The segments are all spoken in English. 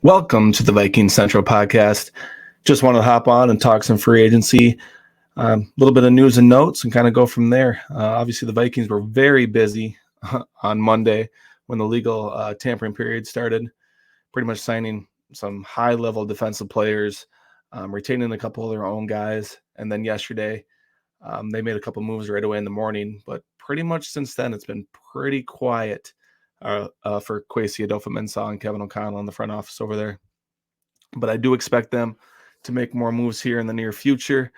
Welcome to the Vikings Central podcast. Just wanted to hop on and talk some free agency, a little bit of news and notes, and kind of go from there. Obviously, the Vikings were very busy on Monday when the legal tampering period started, pretty much signing some high-level defensive players, retaining a couple of their own guys, and then yesterday they made a couple moves right away in the morning. But pretty much since then, it's been pretty quiet for Kwesi Adolfo-Mensah and Kevin O'Connell in the front office over there. But I do expect them to make more moves here in the near future.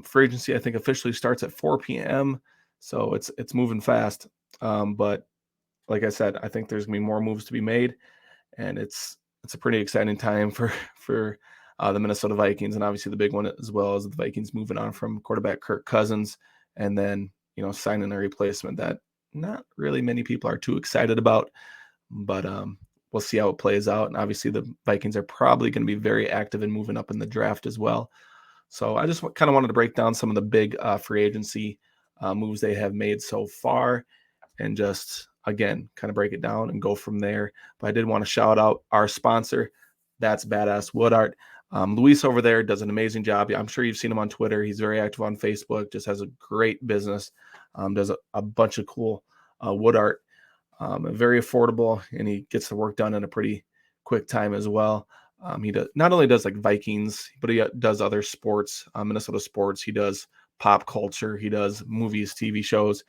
Free agency, I think, officially starts at 4 p.m., so it's moving fast. But like I said, I think there's going to be more moves to be made, and it's a pretty exciting time for the Minnesota Vikings, and obviously the big one as well is the Vikings moving on from quarterback Kirk Cousins, and then signing a replacement that not really many people are too excited about, but we'll see how it plays out. And obviously the Vikings are probably going to be very active in moving up in the draft as well. So I just kind of wanted to break down some of the big free agency moves they have made so far, and just, again, kind of break it down and go from there. But I did want to shout out our sponsor. That's Badass Wood Art. Luis over there does an amazing job. I'm sure you've seen him on Twitter. He's very active on Facebook, just has a great business, does a bunch of cool wood art, very affordable, and he gets the work done in a pretty quick time as well. He not only does like Vikings, but he does other sports, Minnesota sports. He does pop culture. He does movies, TV shows,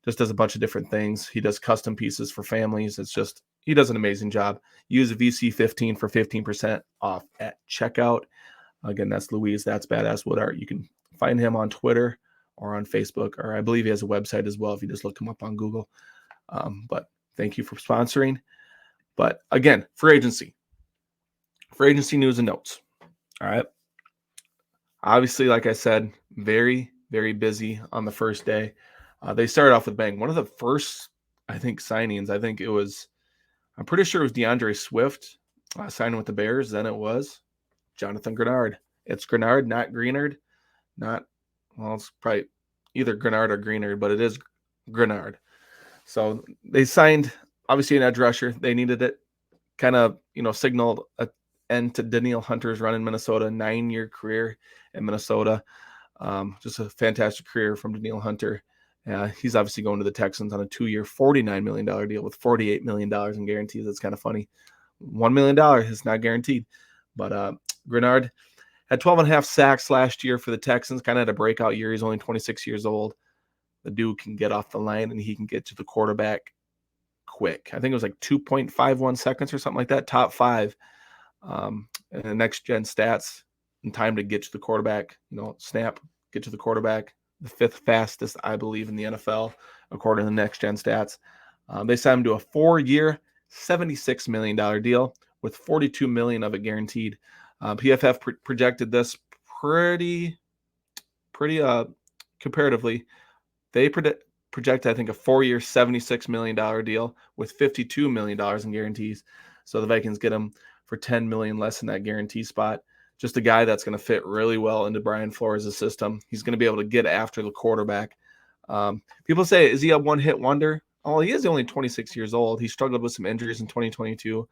just does a bunch of different things. He does custom pieces for families. He does an amazing job. Use VC15 for 15% off at checkout. Again, that's Louise. That's Badass Wood Art. You can find him on Twitter or on Facebook, or I believe he has a website as well if you just look him up on Google. But thank you for sponsoring. But again, free agency news and notes. All right. Obviously, like I said, very, very busy on the first day. They started off with bang. One of the first, I think, signings, I'm pretty sure it was DeAndre Swift signing with the Bears. Then it was Jonathan Grenard. It's Grenard, not Greenard. It's probably either Grenard or Greenard, but it is Grenard. So they signed, obviously, an edge rusher. They needed it. Kind of, signaled an end to Danielle Hunter's run in Minnesota, 9-year career in Minnesota. Just a fantastic career from Danielle Hunter. He's obviously going to the Texans on a 2-year, $49 million deal with $48 million in guarantees. That's kind of funny. $1 million is not guaranteed. But Grenard had 12.5 sacks last year for the Texans, kind of had a breakout year. He's only 26 years old. The dude can get off the line, and he can get to the quarterback quick. I think it was like 2.51 seconds or something like that, top 5. And the next-gen stats and time to get to the quarterback, snap, get to the quarterback, the 5th fastest, I believe, in the NFL, according to the next-gen stats. They signed him to a 4-year, $76 million deal with $42 million of it guaranteed. PFF projected this pretty comparatively. They project, I think, a 4-year, $76 million deal with $52 million in guarantees. So the Vikings get him for $10 million less in that guarantee spot. Just a guy that's going to fit really well into Brian Flores' system. He's going to be able to get after the quarterback. People say, is he a one-hit wonder? Oh, he is only 26 years old. He struggled with some injuries in 2022.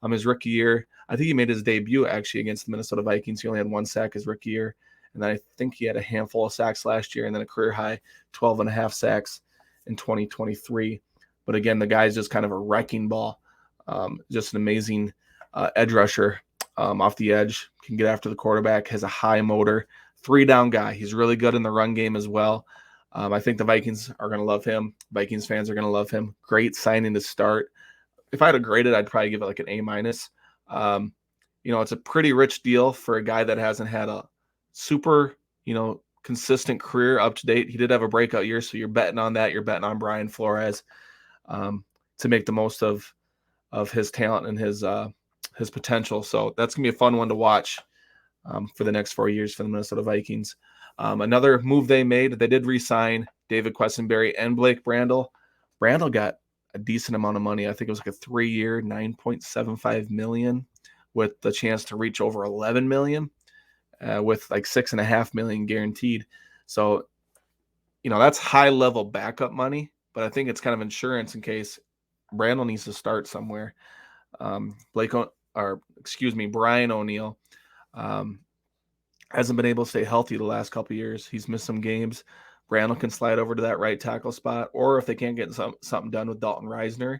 His rookie year, I think he made his debut actually against the Minnesota Vikings. He only had 1 sack his rookie year. And then I think he had a handful of sacks last year, and then a career high 12.5 sacks in 2023. But again, the guy's just kind of a wrecking ball. Just an amazing edge rusher off the edge, can get after the quarterback, has a high motor, 3-down guy. He's really good in the run game as well. I think the Vikings are going to love him. Vikings fans are going to love him. Great signing to start. If I had to grade it, I'd probably give it like an A-. It's a pretty rich deal for a guy that hasn't had a super, consistent career up to date. He did have a breakout year, so you're betting on that. You're betting on Brian Flores to make the most of his talent and his potential. So that's going to be a fun one to watch for the next 4 years for the Minnesota Vikings. Another move they made, they did re-sign David Quessenberry and Blake Brandel. Brandel got a decent amount of money. I think it was like a 3-year, $9.75 million with the chance to reach over $11 million. With like $6.5 million guaranteed. So, that's high level backup money, but I think it's kind of insurance in case Brandel needs to start somewhere. Blake Brian O'Neill. Um, hasn't been able to stay healthy the last couple of years. He's missed some games. Randall can slide over to that right tackle spot, or if they can't get something done with Dalton Reisner,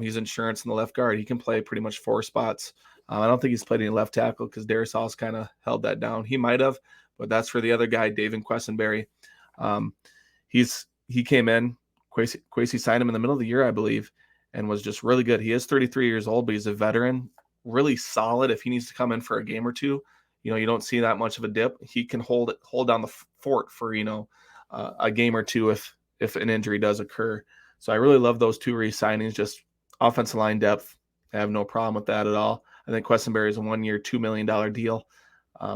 he's insurance in the left guard. He can play pretty much 4 spots. I don't think he's played any left tackle because Darius Hall's kind of held that down. He might have, but that's for the other guy, David Quessenberry. He came in. Kwesi signed him in the middle of the year, I believe, and was just really good. He is 33 years old, but he's a veteran, really solid. If he needs to come in for a game or two, you don't see that much of a dip. He can hold down the fort for a game or two if an injury does occur. So I really love those 2 re-signings. Just offensive line depth. I have no problem with that at all. I think Quessenberry is a 1-year, $2 million deal.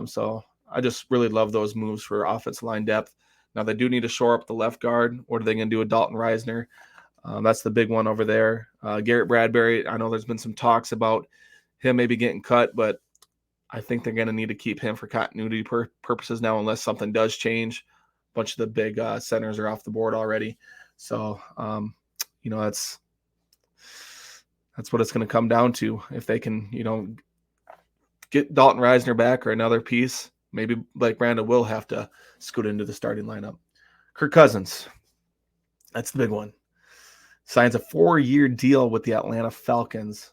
So I just really love those moves for offensive line depth. Now they do need to shore up the left guard. What are they going to do with Dalton Reisner? That's the big one over there. Garrett Bradbury, I know there's been some talks about him maybe getting cut, but I think they're going to need to keep him for continuity purposes now, unless something does change. A bunch of the big centers are off the board already. So, that's what it's going to come down to. If they can, get Dalton Reisner back or another piece, maybe Blake Brandon will have to scoot into the starting lineup. Kirk Cousins, that's the big one. Signs a 4-year deal with the Atlanta Falcons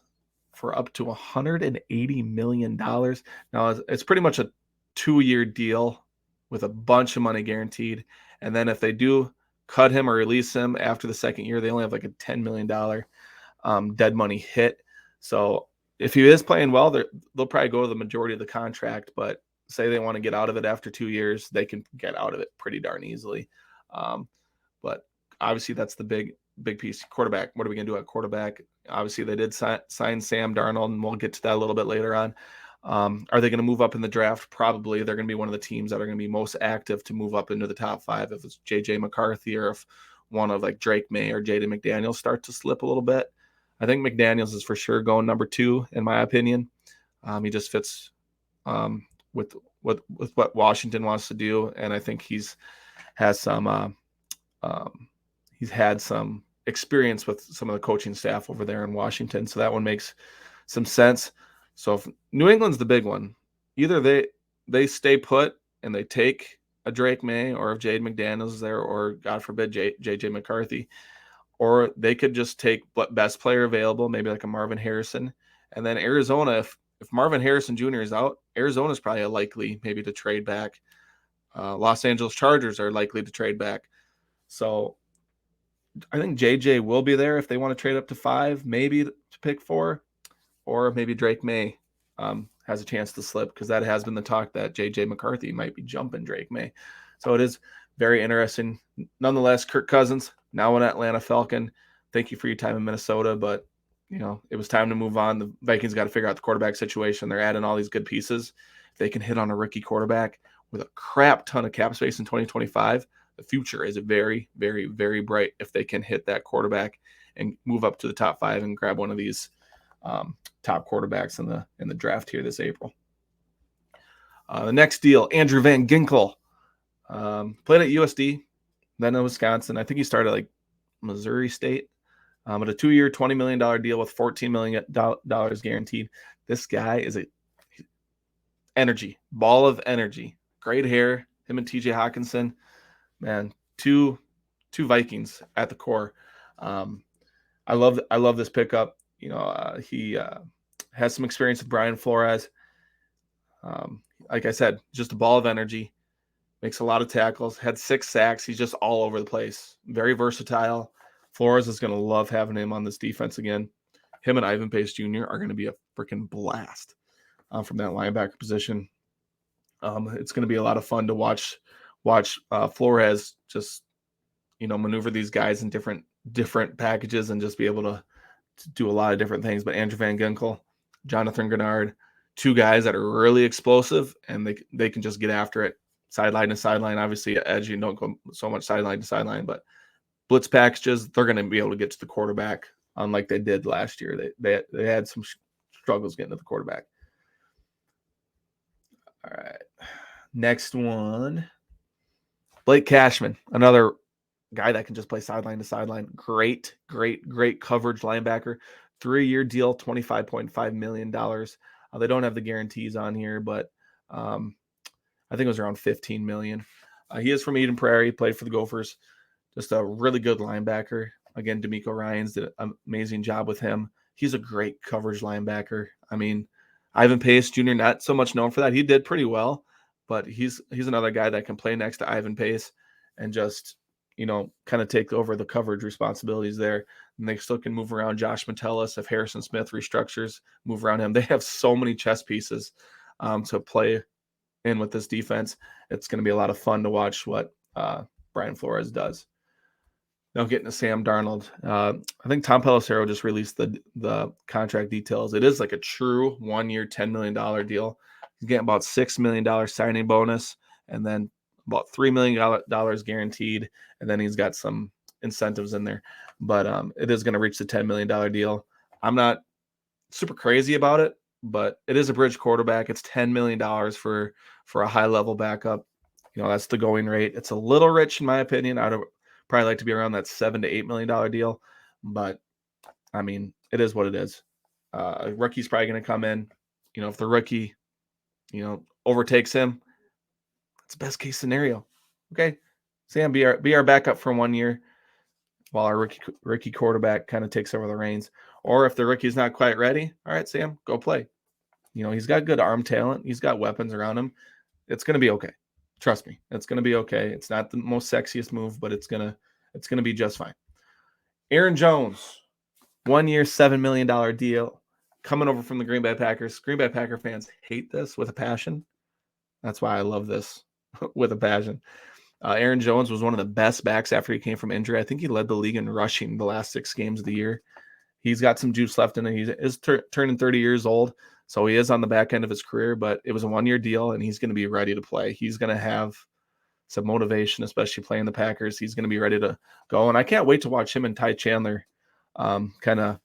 for up to $180 million. Now, it's pretty much a 2-year deal with a bunch of money guaranteed. And then if they do cut him or release him after the second year, they only have like a $10 million dead money hit. So if he is playing well, they'll probably go to the majority of the contract. But say they want to get out of it after 2 years, they can get out of it pretty darn easily. But obviously that's the big piece. Quarterback. What are we going to do at quarterback? Obviously they did sign Sam Darnold, and we'll get to that a little bit later on. Are they going to move up in the draft? Probably. They're going to be one of the teams that are going to be most active to move up into the top 5 if it's J.J. McCarthy or if one of like Drake May or Jaden McDaniels start to slip a little bit. I think McDaniels is for sure going number 2, in my opinion. He just fits with what Washington wants to do, and I think he's had some experience with some of the coaching staff over there in Washington, so that one makes some sense. So if New England's the big one, either they stay put and they take a Drake May, or if Jade McDaniels is there, or God forbid JJ McCarthy, or they could just take best player available, maybe like a Marvin Harrison. And then Arizona, if Marvin Harrison Jr. is out, Arizona's probably a likely maybe to trade back. Los Angeles Chargers are likely to trade back. So I think JJ will be there if they want to trade up to 5, maybe to pick 4, or maybe Drake May has a chance to slip, because that has been the talk that JJ McCarthy might be jumping Drake May. So it is very interesting. Nonetheless, Kirk Cousins, now an Atlanta Falcon. Thank you for your time in Minnesota, but it was time to move on. The Vikings got to figure out the quarterback situation. They're adding all these good pieces. If they can hit on a rookie quarterback with a crap ton of cap space in 2025, the future is very, very, very bright if they can hit that quarterback and move up to the top 5 and grab one of these top quarterbacks in the draft here this April. The next deal, Andrew Van Ginkel, played at USD, then in Wisconsin. I think he started like Missouri State, but a 2-year, $20 million deal with $14 million guaranteed. This guy is ball of energy, great hair. Him and TJ Hawkinson, man, two Vikings at the core. I love this pickup. He has some experience with Brian Flores. Like I said, just a ball of energy, makes a lot of tackles, had 6 sacks. He's just all over the place. Very versatile. Flores is going to love having him on this defense again. Him and Ivan Pace Jr. are going to be a freaking blast from that linebacker position. It's going to be a lot of fun to watch Flores just, maneuver these guys in different packages and just be able to do a lot of different things. But Andrew Van Ginkel, Jonathan Grenard, 2 guys that are really explosive, and they can just get after it sideline to sideline. Obviously, at edge, you don't go so much sideline to sideline, but blitz packages, they're going to be able to get to the quarterback, unlike they did last year. They had some struggles getting to the quarterback. All right. Next one, Blake Cashman, another guy that can just play sideline to sideline. Great coverage linebacker. 3-year deal, $25.5 million. They don't have the guarantees on here, but I think it was around 15 million. He is from Eden Prairie, played for the Gophers. Just a really good linebacker. Again, D'Amico Ryans did an amazing job with him. He's a great coverage linebacker. I mean, Ivan Pace Jr., not so much known for that. He did pretty well, but he's another guy that can play next to Ivan Pace and just, kind of take over the coverage responsibilities there. And they still can move around Josh Metellus if Harrison Smith restructures, move around him. They have so many chess pieces to play in with this defense. It's going to be a lot of fun to watch what Brian Flores does. Now getting to Sam Darnold. I think Tom Pelissero just released the contract details. It is like a true 1-year, $10 million deal. He's getting about $6 million signing bonus and then about $3 million guaranteed. And then he's got some incentives in there. But it is going to reach the $10 million deal. I'm not super crazy about it, but it is a bridge quarterback. It's $10 million for a high-level backup. That's the going rate. It's a little rich in my opinion. I'd probably like to be around that $7 to $8 million deal, but I mean, it is what it is. A rookie's probably going to come in. If the rookie, overtakes him, it's the best case scenario. Okay, Sam, be our backup for 1 year while our rookie quarterback kind of takes over the reins. Or if the rookie's not quite ready, all right, Sam, go play. He's got good arm talent. He's got weapons around him. It's going to be okay. Trust me, it's going to be okay. It's not the most sexiest move, but it's going to be just fine. Aaron Jones, 1 year, $7 million deal coming over from the Green Bay Packers. Green Bay Packer fans hate this with a passion. That's why I love this with a passion. Aaron Jones was one of the best backs after he came from injury. I think he led the league in rushing the last 6 games of the year. He's got some juice left in it. He is turning 30 years old, so he is on the back end of his career, but it was a 1-year deal, and he's going to be ready to play. He's going to have some motivation, especially playing the Packers. He's going to be ready to go, and I can't wait to watch him and Ty Chandler kind of,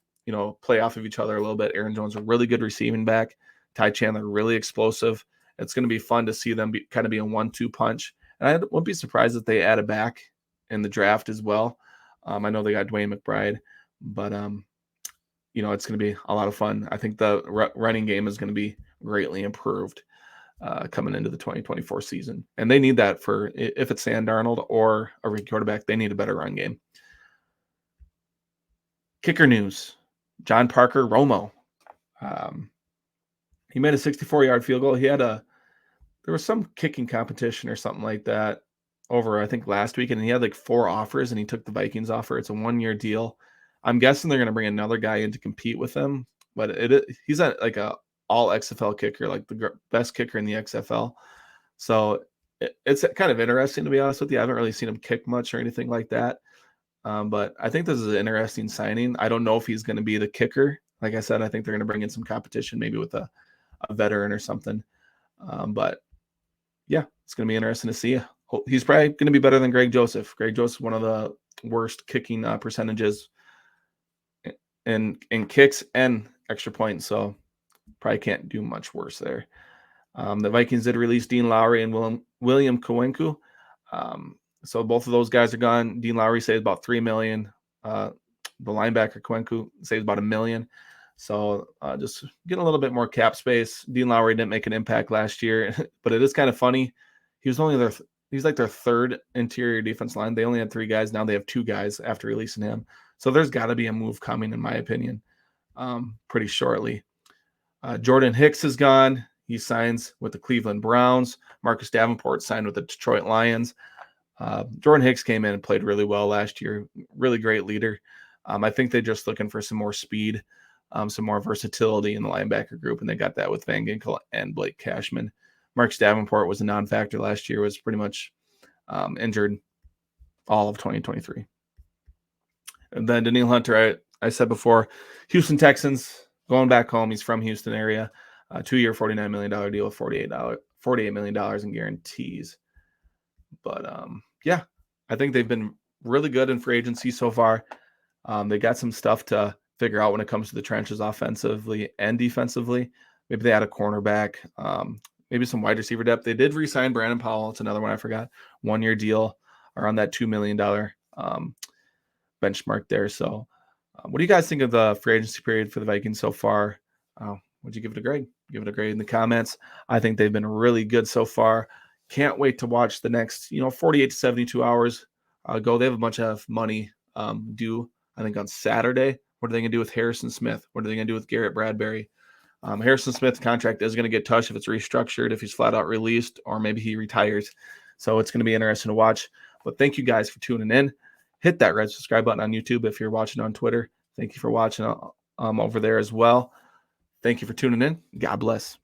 play off of each other a little bit. Aaron Jones, a really good receiving back. Ty Chandler, really explosive. It's going to be fun to see them be a 1-2 punch. And I wouldn't be surprised if they add a back in the draft as well. I know they got Dwayne McBride, but it's going to be a lot of fun. I think the running game is going to be greatly improved coming into the 2024 season. And they need that for if it's Sam Darnold or a rookie quarterback, they need a better run game. Kicker news. John Parker Romo. He made a 64-yard field goal. There was some kicking competition or something like that over, I think, last week, and he had like 4 offers, and he took the Vikings offer. It's a 1-year deal. I'm guessing they're going to bring another guy in to compete with him, but he's like a all XFL kicker, like the best kicker in the XFL. So it's kind of interesting, to be honest with you. I haven't really seen him kick much or anything like that. But I think this is an interesting signing. I don't know if he's going to be the kicker. Like I said, I think they're going to bring in some competition, maybe with a veteran or something. But yeah, it's going to be interesting to see. He's probably going to be better than Greg Joseph. Greg Joseph, one of the worst kicking percentages in kicks and extra points. So probably can't do much worse there. The Vikings did release Dean Lowry and William Kwenku. So both of those guys are gone. Dean Lowry saves about $3 million. The linebacker Kwenku saves about $1 million. So just getting a little bit more cap space. Dean Lowry didn't make an impact last year, but it is kind of funny. He was only he's like their 3rd interior defense line. They only had 3 guys. Now they have 2 guys after releasing him. So there's got to be a move coming, in my opinion, pretty shortly. Jordan Hicks is gone. He signs with the Cleveland Browns. Marcus Davenport signed with the Detroit Lions. Jordan Hicks came in and played really well last year. Really great leader. I think they're just looking for some more speed, some more versatility in the linebacker group, and they got that with Van Ginkel and Blake Cashman. Marcus Davenport was a non-factor last year, was pretty much injured all of 2023. And then Daniil Hunter, I said before, Houston Texans, going back home. He's from Houston area. 2-year, $49 million deal with $48 million in guarantees. But yeah, I think they've been really good in free agency so far. They got some stuff to figure out when it comes to the trenches offensively and defensively. Maybe they add a cornerback, maybe some wide receiver depth. They did re-sign Brandon Powell. It's another one I forgot. 1-year deal around that $2 million benchmark there. So What do you guys think of the free agency period for the Vikings so far? Would you give it a grade? Give it a grade in the comments. I think they've been really good so far. Can't wait to watch the next, 48 to 72 hours go. They have a bunch of money due, I think, on Saturday. What are they going to do with Harrison Smith? What are they going to do with Garrett Bradbury? Harrison Smith's contract is going to get touched if it's restructured, if he's flat out released, or maybe he retires. So it's going to be interesting to watch. But thank you guys for tuning in. Hit that red subscribe button on YouTube if you're watching on Twitter. Thank you for watching over there as well. Thank you for tuning in. God bless.